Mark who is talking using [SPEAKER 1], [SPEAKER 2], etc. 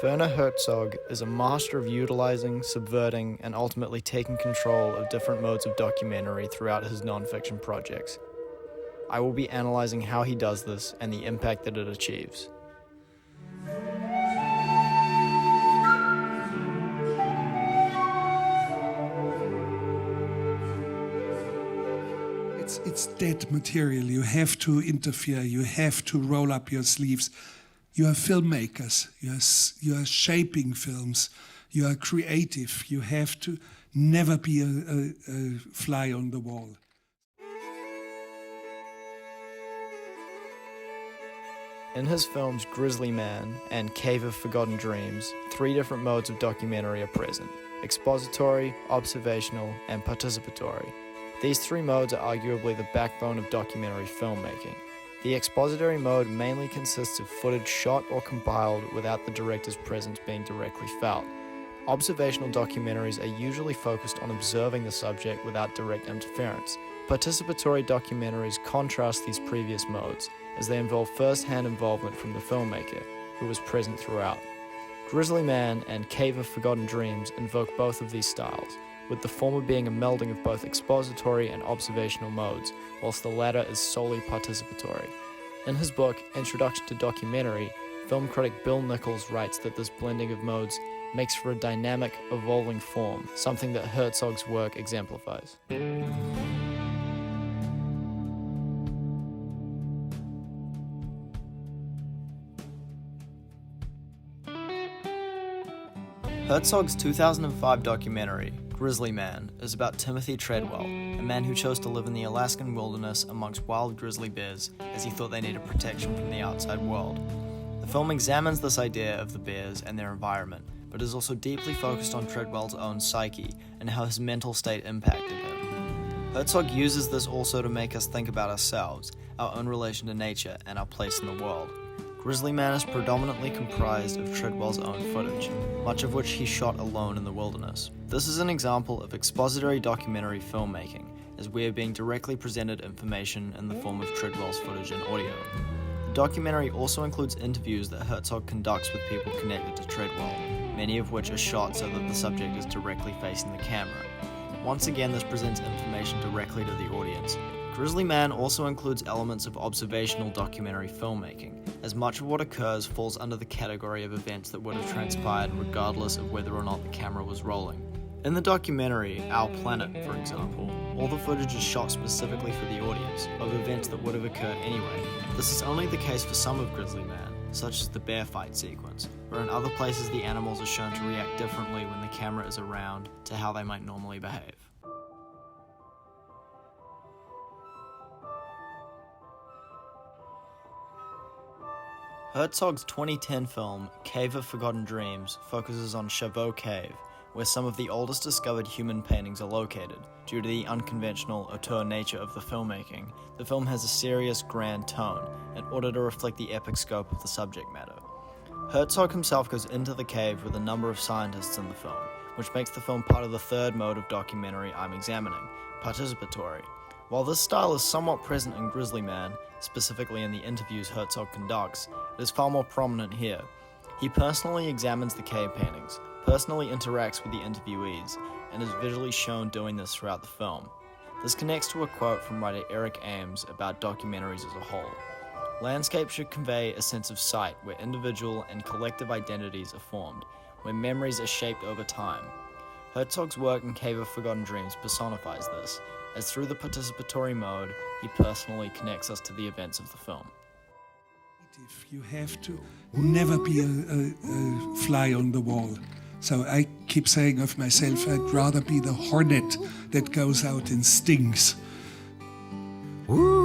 [SPEAKER 1] Werner Herzog is a master of utilizing, subverting, and ultimately taking control of different modes of documentary throughout his non-fiction projects. I will be analyzing how he does this and the impact that it achieves.
[SPEAKER 2] It's dead material. You have to interfere. You have to roll up your sleeves. You are filmmakers. You are shaping films. You are creative. You have to never be a fly on the wall.
[SPEAKER 1] In his films Grizzly Man and Cave of Forgotten Dreams, 3 different modes of documentary are present: expository, observational, and participatory. These 3 modes are arguably the backbone of documentary filmmaking. The expository mode mainly consists of footage shot or compiled without the director's presence being directly felt. Observational documentaries are usually focused on observing the subject without direct interference. Participatory documentaries contrast these previous modes, as they involve first-hand involvement from the filmmaker, who was present throughout. Grizzly Man and Cave of Forgotten Dreams invoke both of these styles, with the former being a melding of both expository and observational modes, whilst the latter is solely participatory. In his book, Introduction to Documentary, film critic Bill Nichols writes that this blending of modes makes for a dynamic, evolving form, something that Herzog's work exemplifies. Herzog's 2005 documentary, Grizzly Man, is about Timothy Treadwell, a man who chose to live in the Alaskan wilderness amongst wild grizzly bears as he thought they needed protection from the outside world. The film examines this idea of the bears and their environment, but is also deeply focused on Treadwell's own psyche and how his mental state impacted him. Herzog uses this also to make us think about ourselves, our own relation to nature, and our place in the world. Grizzly Man is predominantly comprised of Treadwell's own footage, much of which he shot alone in the wilderness. This is an example of expository documentary filmmaking, as we are being directly presented information in the form of Treadwell's footage and audio. The documentary also includes interviews that Herzog conducts with people connected to Treadwell, many of which are shot so that the subject is directly facing the camera. Once again, this presents information directly to the audience. Grizzly Man also includes elements of observational documentary filmmaking, as much of what occurs falls under the category of events that would have transpired regardless of whether or not the camera was rolling. In the documentary, Our Planet, for example, all the footage is shot specifically for the audience, of events that would have occurred anyway. This is only the case for some of Grizzly Man, such as the bear fight sequence, where in other places the animals are shown to react differently when the camera is around to how they might normally behave. Herzog's 2010 film, Cave of Forgotten Dreams, focuses on Chavot Cave, where some of the oldest discovered human paintings are located. Due to the unconventional, auteur nature of the filmmaking, the film has a serious, grand tone, in order to reflect the epic scope of the subject matter. Herzog himself goes into the cave with a number of scientists in the film, which makes the film part of the 3rd mode of documentary I'm examining, participatory. While this style is somewhat present in Grizzly Man, specifically in the interviews Herzog conducts, it is far more prominent here. He personally examines the cave paintings, personally interacts with the interviewees, and is visually shown doing this throughout the film. This connects to a quote from writer Eric Ames about documentaries as a whole. Landscape should convey a sense of sight where individual and collective identities are formed, where memories are shaped over time. Herzog's work in Cave of Forgotten Dreams personifies this, as through the participatory mode, he personally connects us to the events of the film.
[SPEAKER 2] You have to never be a fly on the wall. So I keep saying of myself, I'd rather be the hornet that goes out and stings. Woo!